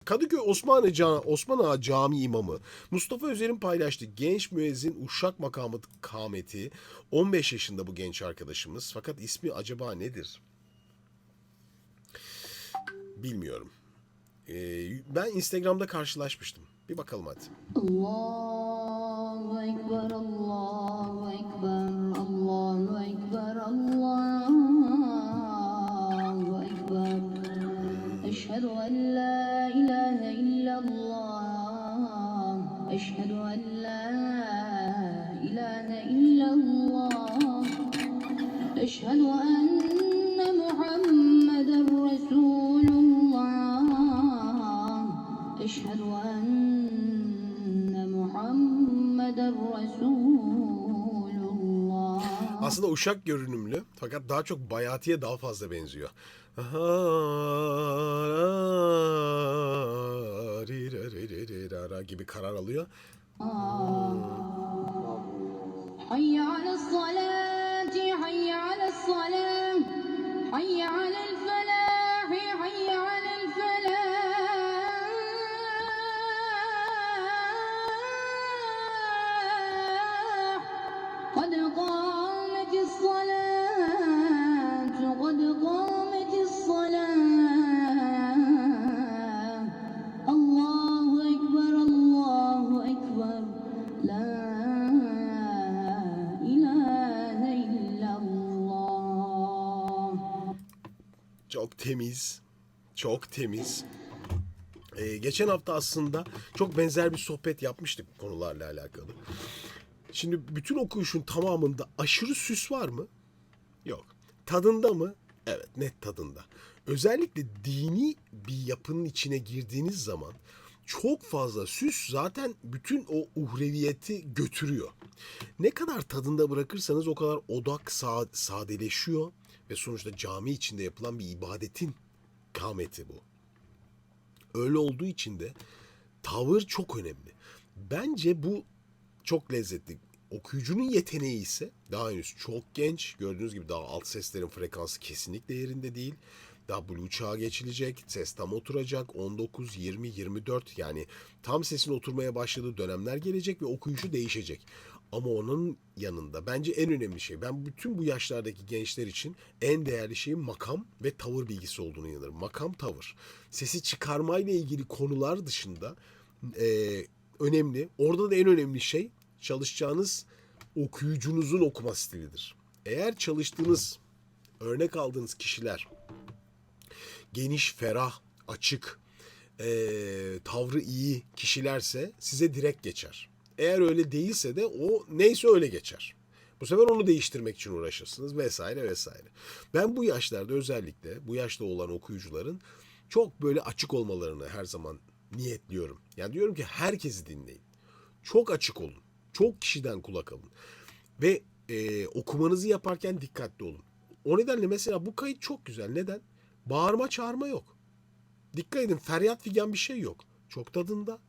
Kadıköy Osman Ağa Camii imamı Mustafa Özer'in paylaştığı genç müezzin uşak makamı kâmeti. 15 yaşında bu genç arkadaşımız. Fakat ismi acaba nedir? Bilmiyorum. Ben Instagram'da karşılaşmıştım. Bir bakalım hadi. Allahu Ekber, Allahu Ekber, Allahu Ekber, Allahu Ekber. Eşhedü en la ilahe illallah. Eşhedü en la ilahe illallah. Eşhedü enne Muhammeden Resulullah. Eşhedü enne Muhammeden Resulullah. Aslında uşak görünümlü fakat daha çok Bayati'ye daha fazla benziyor. Gibi karar alıyor. Hayye ale's-salati, hayye ale's-salam, hayye alel-felahi, hayye alel-felah. Kad kâmetis-salâtu, kad kâmetis-salâh. Allahu Ekber, Allahu Ekber. La ilahe illallah. Çok temiz. Çok temiz. Geçen hafta aslında çok benzer bir sohbet yapmıştık bu konularla alakalı. Şimdi bütün okuyuşun tamamında aşırı süs var mı? Yok. Tadında mı? Evet, net tadında. Özellikle dini bir yapının içine girdiğiniz zaman çok fazla süs zaten bütün o uhreviyeti götürüyor. Ne kadar tadında bırakırsanız o kadar odak sadeleşiyor ve sonuçta cami içinde yapılan bir ibadetin kâmeti bu. Öyle olduğu için de tavır çok önemli. Bence bu çok lezzetli. Okuyucunun yeteneği ise daha henüz çok genç. Gördüğünüz gibi daha alt seslerin frekansı kesinlikle yerinde değil. Daha blue çağa geçilecek. Ses tam oturacak. 19, 20, 24 yani tam sesin oturmaya başladığı dönemler gelecek ve okuyuşu değişecek. Ama onun yanında bence en önemli şey, ben bütün bu yaşlardaki gençler için en değerli şeyin makam ve tavır bilgisi olduğunu inanırım. Makam, tavır. Sesi çıkarmayla ilgili konular dışında önemli. Orada da en önemli şey çalışacağınız okuyucunuzun okuma stilidir. Eğer çalıştığınız, örnek aldığınız kişiler geniş, ferah, açık, tavrı iyi kişilerse size direkt geçer. Eğer öyle değilse de o neyse öyle geçer. Bu sefer onu değiştirmek için uğraşırsınız vesaire vesaire. Ben bu yaşlarda özellikle bu yaşta olan okuyucuların çok böyle açık olmalarını her zaman niyetliyorum. Yani diyorum ki herkesi dinleyin. Çok açık olun. Çok kişiden kulak alın. Ve okumanızı yaparken dikkatli olun. O nedenle mesela bu kayıt çok güzel. Neden? Bağırma çağırma yok. Dikkat edin, feryat figan bir şey yok. Çok tadında.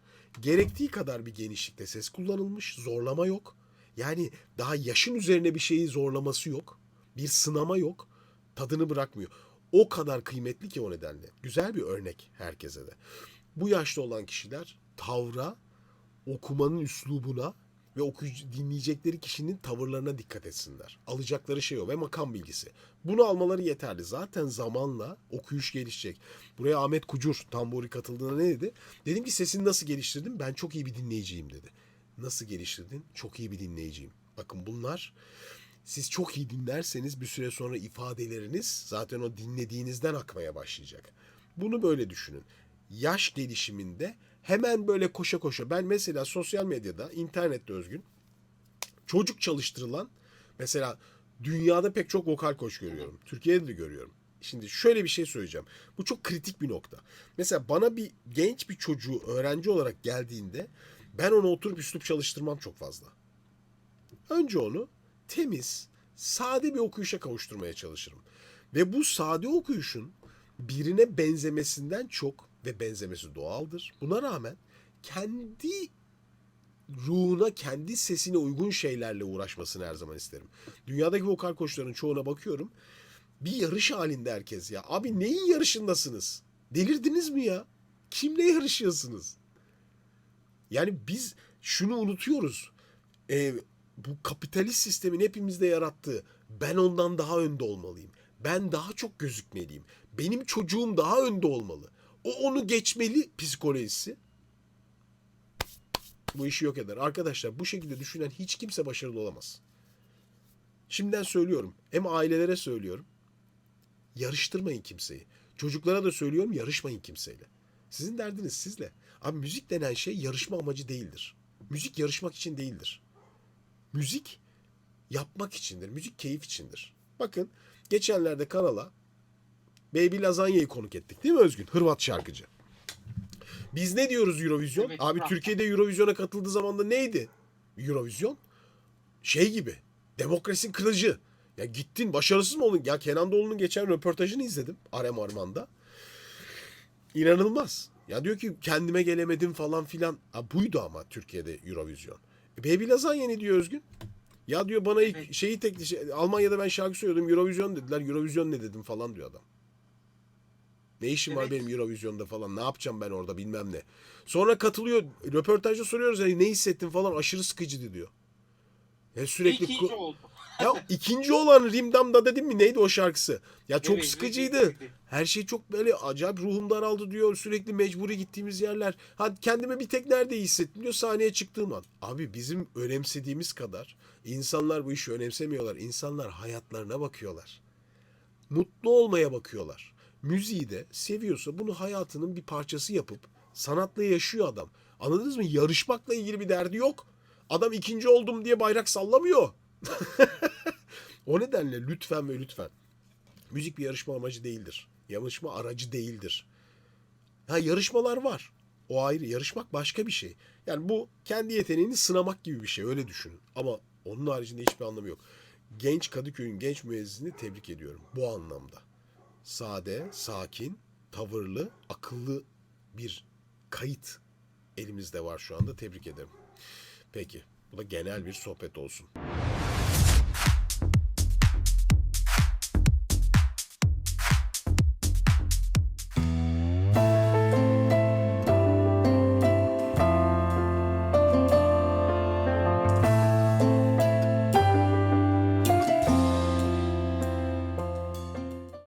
Gerektiği kadar bir genişlikte ses kullanılmış. Zorlama yok. Yani daha yaşın üzerine bir şeyi zorlaması yok. Bir sınama yok. Tadını bırakmıyor. O kadar kıymetli ki o nedenle. Güzel bir örnek herkese de. Bu yaşta olan kişiler tavra, okumanın üslubuna ve okuyucu dinleyecekleri kişinin tavırlarına dikkat etsinler. Alacakları şey o ve makam bilgisi. Bunu almaları yeterli. Zaten zamanla okuyuş gelişecek. Buraya Ahmet Kucur Tamburi katıldığında ne dedi? Dedim ki sesini nasıl geliştirdin? Ben çok iyi bir dinleyiciyim dedi. Nasıl geliştirdin? Çok iyi bir dinleyiciyim. Bakın bunlar, siz çok iyi dinlerseniz bir süre sonra ifadeleriniz zaten o dinlediğinizden akmaya başlayacak. Bunu böyle düşünün. Yaş gelişiminde hemen böyle koşa koşa, ben mesela sosyal medyada, internette özgün çocuk çalıştırılan, mesela dünyada pek çok vokal koç görüyorum. Türkiye'de de görüyorum. Şimdi şöyle bir şey söyleyeceğim. Bu çok kritik bir nokta. Mesela bana bir genç bir çocuğu öğrenci olarak geldiğinde ben ona oturup üslup çalıştırmam çok fazla. Önce onu temiz, sade bir okuyuşa kavuşturmaya çalışırım. Ve bu sade okuyuşun birine benzemesinden çok, ve benzemesi doğaldır, buna rağmen kendi ruhuna, kendi sesine uygun şeylerle uğraşmasını her zaman isterim. Dünyadaki vokal koçların çoğuna bakıyorum. Bir yarış halinde herkes ya. Abi neyin yarışındasınız? Delirdiniz mi ya? Kimle yarışıyorsunuz? Yani biz şunu unutuyoruz. Bu kapitalist sistemin hepimizde yarattığı ben ondan daha önde olmalıyım. Ben daha çok gözükmeliyim. Benim çocuğum daha önde olmalı. O onu geçmeli psikolojisi. Bu işi yok eder. Arkadaşlar bu şekilde düşünen hiç kimse başarılı olamaz. Şimdiden söylüyorum. Hem ailelere söylüyorum. Yarıştırmayın kimseyi. Çocuklara da söylüyorum yarışmayın kimseyle. Sizin derdiniz sizle. Abi müzik denen şey yarışma amacı değildir. Müzik yarışmak için değildir. Müzik yapmak içindir. Müzik keyif içindir. Bakın geçenlerde kanala Baby Lazanya'yı konuk ettik değil mi Özgün? Hırvat şarkıcı. Biz ne diyoruz Eurovision? Evet, Abi bravo. Türkiye'de Eurovision'a katıldığı zaman da neydi? Eurovision şey gibi. Demokrasi kılıcı. Ya gittin başarısız mı oldun? Ya Kenan Doğulu'nun geçen röportajını izledim. Arem Arman'da. İnanılmaz. Ya diyor ki kendime gelemedim falan filan. Ha, buydu ama Türkiye'de Eurovision. Baby Lazanya ne diyor Özgün? Ya diyor bana ilk Evet. şeyi Almanya'da ben şarkı söylüyordum. Eurovision dediler. Eurovision ne dedim falan diyor adam. Ne işim var Evet. benim Eurovision'da falan. Ne yapacağım ben orada bilmem ne. Sonra katılıyor. Röportajda soruyoruz. Yani ne hissettin falan. Aşırı sıkıcıydı diyor. Sürekli İkinci oldu. ya ikinci olan Rimdam'da dedim mi neydi o şarkısı? Ya çok Evet, sıkıcıydı. evet. Her şey çok böyle acayip ruhum daraldı diyor. Sürekli mecburi gittiğimiz yerler. Hadi kendime bir tek nerede iyi hissettim diyor sahneye çıktığım an. Abi bizim önemsediğimiz kadar insanlar bu işi önemsemiyorlar. İnsanlar hayatlarına bakıyorlar. Mutlu olmaya bakıyorlar. Müziği de seviyorsa bunu hayatının bir parçası yapıp sanatla yaşıyor adam. Anladınız mı? Yarışmakla ilgili bir derdi yok. Adam ikinci oldum diye bayrak sallamıyor. O nedenle lütfen ve lütfen müzik bir yarışma amacı değildir. Yarışma aracı değildir. Ha yarışmalar var. O ayrı. Yarışmak başka bir şey. Yani bu kendi yeteneğini sınamak gibi bir şey. Öyle düşünün. Ama onun haricinde hiçbir anlamı yok. Genç Kadıköy'ün genç müezzini tebrik ediyorum. Bu anlamda. Sade, sakin, tavırlı, akıllı bir kayıt elimizde var şu anda. Tebrik ederim. Peki. Bu da genel bir sohbet olsun.